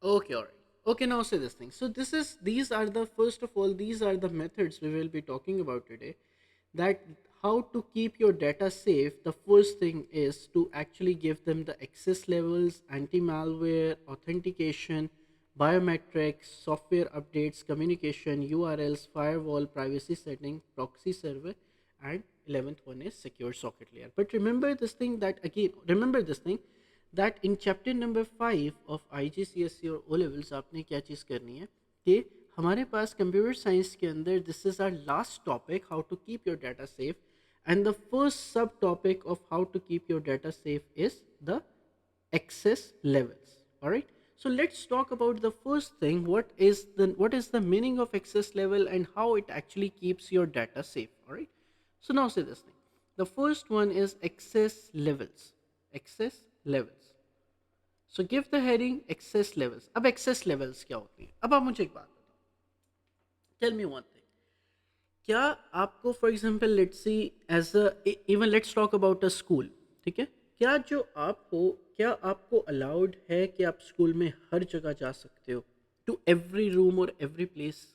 Okay, all right. Okay, now say this thing. So these are the first of all, these are the methods we will be talking about today. That how to keep your data safe. The first thing is to actually give them the access levels, anti-malware, authentication, biometrics, software updates, communication, URLs, firewall, privacy setting, proxy server, and 11th one is secure socket layer. But remember this thing that again, remember this thing that in chapter number 5 of IGCSE और O levels आपने क्या चीज़ करनी है कि हमारे पास computer science के अंदर this is our last topic how to keep your data safe and the first subtopic of how to keep your data safe is the access levels. All right, so let's talk about the first thing. What is the meaning of access level and how it actually keeps your data safe? All right, so now say this thing. The first one is access levels. Access levels. So give the heading access levels. अब access levels क्या होती है? अब आप मुझे एक बात बताओ. Tell me one thing. क्या आपको for example let's see as even let's talk about a school, ठीक है, क्या जो आप हो, क्या आपको अलाउड है कि आप स्कूल में हर जगह जा सकते हो, टू एवरी रूम और every place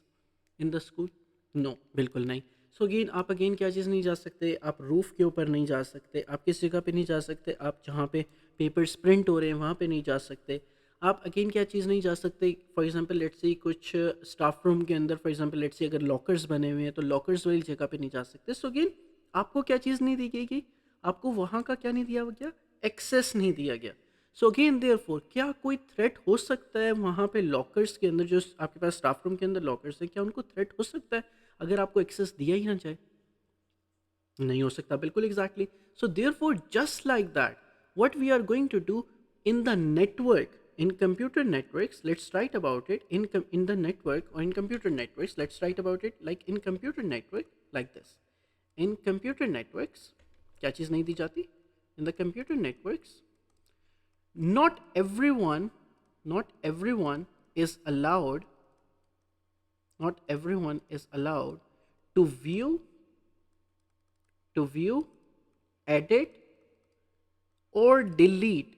in the school? No, बिल्कुल नहीं. सो अगेन आप अगेन क्या चीज़ नहीं जा सकते, आप रूफ़ के ऊपर नहीं जा सकते, आप किस जगह पे नहीं जा सकते, आप जहाँ पे पेपर्स प्रिंट हो रहे हैं वहाँ पे नहीं जा सकते. आप अगेन क्या चीज़ नहीं जा सकते, फॉर एग्जांपल लेट्स सी कुछ स्टाफ रूम के अंदर फॉर एग्जांपल लेट्स सी अगर लॉकर्स बने हुए हैं तो लॉकर्स वाली जगह पे नहीं जा सकते. सो अगेन आपको क्या चीज़ नहीं दी गई, आपको वहाँ का क्या नहीं दिया गया, एक्सेस नहीं दिया गया. सो अगेन देयरफॉर क्या कोई थ्रेट हो सकता है वहाँ पे लॉकर्स के अंदर, जो आपके पास स्टाफ रूम के अंदर लॉकर्स है, क्या उनको थ्रेट हो सकता है अगर आपको एक्सेस दिया ही ना जाए? नहीं हो सकता, बिल्कुल exactly. So therefore just like that what we are going to do in the network, in computer networks, let's write about it in the network, or in computer networks, let's write about it like in computer network, like this. In computer networks क्या चीज़ नहीं दी जाती? In the computer networks, not everyone, not everyone is allowed, not everyone is allowed to view, edit, or delete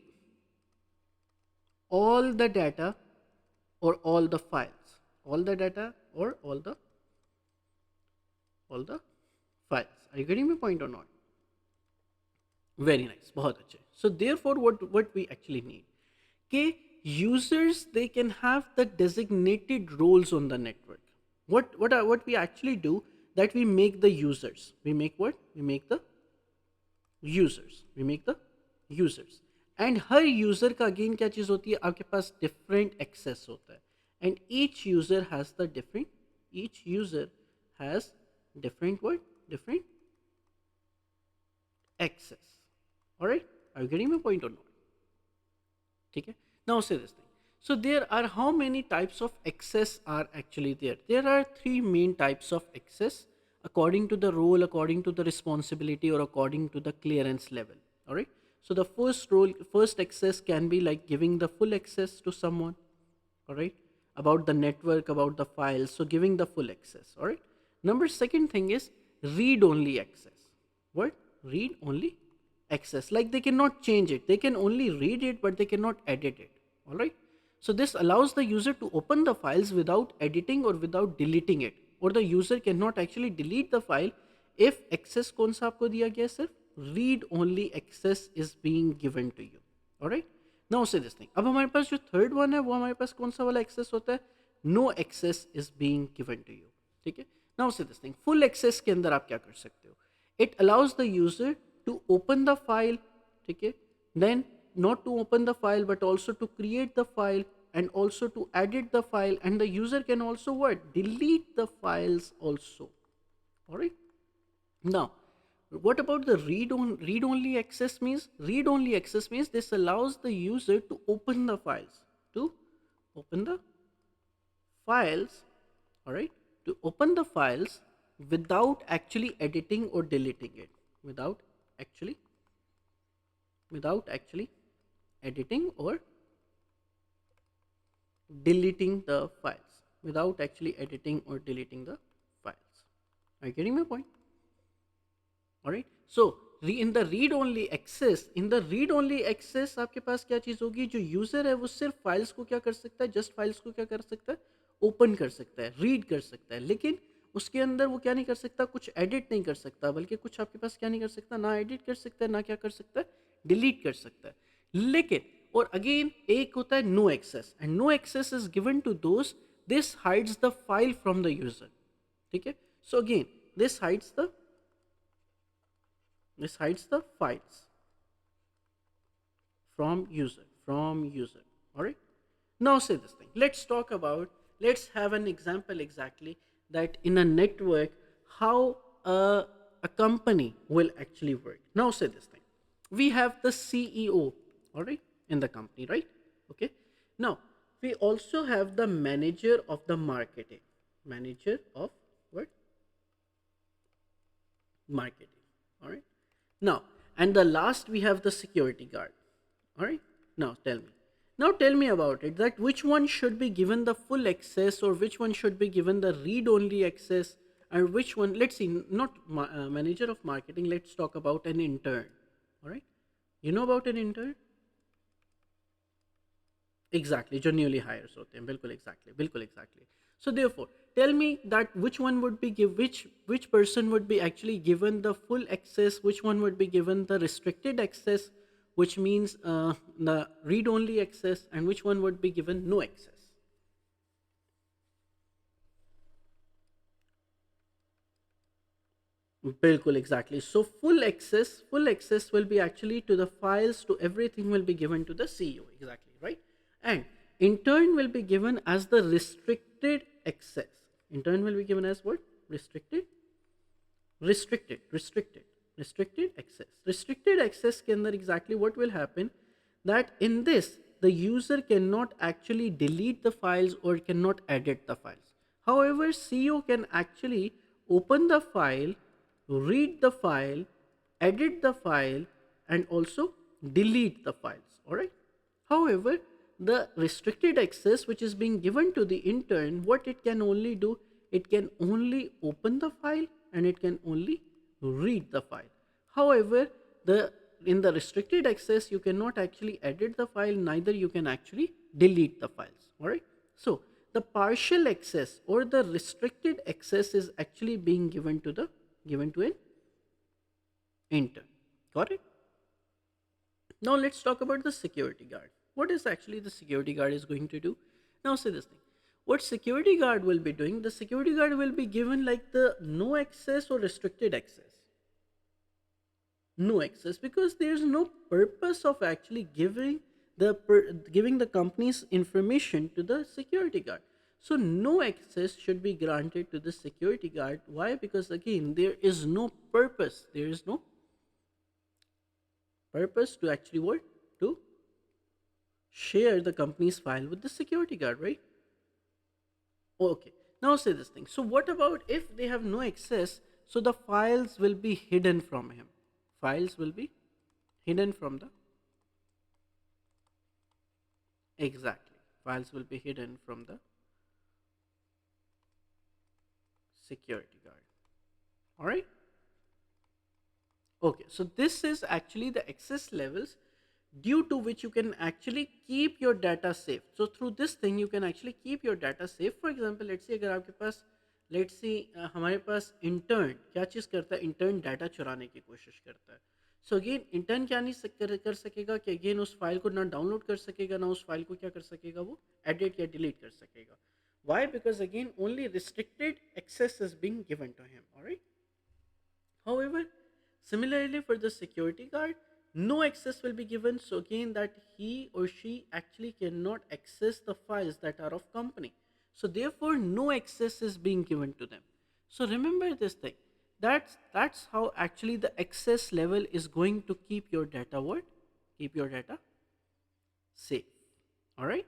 all the data or all the files. All the data or all the files. Are you getting my point or not? Very nice, बहुत अच्छे. So therefore what we actually need कि users, they can have the designated roles on the network. What we actually do, that we make the users, we make what, we make the users. And her user का again क्या चीज़ होती है, आपके पास different access होता है. And each user has different word, different access. Alright, are you getting my point or not? ठीक है, now say this thing. So there are how many types of access are actually there? There are three main types of access according to the role, according to the responsibility, or according to the clearance level. All right. So the first access can be like giving the full access to someone. All right. About the network, about the files. So giving the full access. All right. Number second thing is read only access. What? Read only access. Like they cannot change it. They can only read it, but they cannot edit it. All right. So this allows the user to open the files without editing or without deleting it. Or the user cannot actually delete the file if access कौन सा आपको दिया गया है, सिर्फ read only access is being given to you. Alright. Now say this thing. अब हमारे पास जो थर्ड वन है वो हमारे पास कौन सा वाला एक्सेस होता है? No access is being given to you. ठीक है. Now say this thing, full access के अंदर आप क्या कर सकते हो? It allows the user to open the file. ठीक है. Then not to open the file but also to create the file and also to edit the file, and the user can also what, delete the files also. All right. Now what about the read only access means? Read only access means this allows the user to open the files, to open the files. All right, to open the files without actually editing or deleting it, without actually without actually editing or deleting the files, without actually editing or deleting the files. Are you getting my point? All right. So in the read only access, in the read only access आपके पास क्या चीज़ होगी, जो user है वो सिर्फ files को क्या कर सकता है, जस्ट फाइल्स को क्या कर सकता है, ओपन कर सकता है, रीड कर सकता है, लेकिन उसके अंदर वो क्या नहीं कर सकता, कुछ एडिट नहीं कर सकता, बल्कि कुछ आपके पास क्या नहीं कर सकता, ना एडिट कर सकता है, ना क्या कर सकता है, डिलीट कर सकता है। लेकिन और अगेन एक होता है no access, and no access is given to those, this hides the file from the user. ठीक है, so again this hides the files from user. All right, now say this thing, let's have an example exactly, that in a network how a company will actually work. Now say this thing, we have the CEO, all right, in the company, right? Okay, now we also have the manager of the marketing, manager of what, marketing. All right, now, and the last we have the security guard. All right, now tell me about it, that which one should be given the full access, or which one should be given the read only access, and which one, let's see, not manager of marketing, let's talk about an intern. All right, you know about an intern? Exactly, जो newly hires होते हैं, बिल्कुल exactly, बिल्कुल exactly. So therefore, tell me that which one would be which person would be actually given the full access, which one would be given the restricted access, which means the read only access, and which one would be given no access. बिल्कुल exactly. So full access will be actually to the files, to everything will be given to the CEO, exactly, right? And intern will be given as the restricted access. Intern will be given as what? Restricted access. Restricted access के अंदर exactly what will happen, that in this the user cannot actually delete the files or cannot edit the files. However, CEO can actually open the file, read the file, edit the file, and also delete the files. All right. However, the restricted access which is being given to the intern, what it can only do, it can only open the file and it can only read the file. However, the in the restricted access you cannot actually edit the file, neither you can actually delete the files. All right. So the partial access or the restricted access is actually being given to an intern. Got it? Now let's talk about the security guard. What is actually the security guard is going to do? Now say this thing. What security guard will be doing? The security guard will be given like the no access or restricted access. No access, because there's no purpose of actually giving the company's information to the security guard. So no access should be granted to the security guard. Why? Because again, there is no purpose. There is no purpose to actually what? To share the company's file with the security guard, right? Okay. Now say this thing. So what about if they have no access? So the files will be hidden from him. Files will be hidden from the, exactly. Files will be hidden from the security guard. All right. Okay. So this is actually the access levels due to which you can actually keep your data safe. So through this thing you can actually keep your data safe. For example, let's say अगर आपके पास, let's see हमारे पास intern क्या चीज़ करता है, intern data चुराने की कोशिश करता है. सो अगेन इंटर्न क्या नहीं कर सकेगा कि अगेन उस फाइल को ना डाउनलोड कर सकेगा, ना उस फाइल को क्या कर सकेगा, वो एडिट या डिलीट कर सकेगा. Why? Because again only restricted access is being given to him. All right. However, similarly for the security guard, no access will be given. So again, that he or she actually cannot access the files that are of company. So therefore, no access is being given to them. So remember this thing. That's how actually the access level is going to keep your data what? Keep your data safe. All right.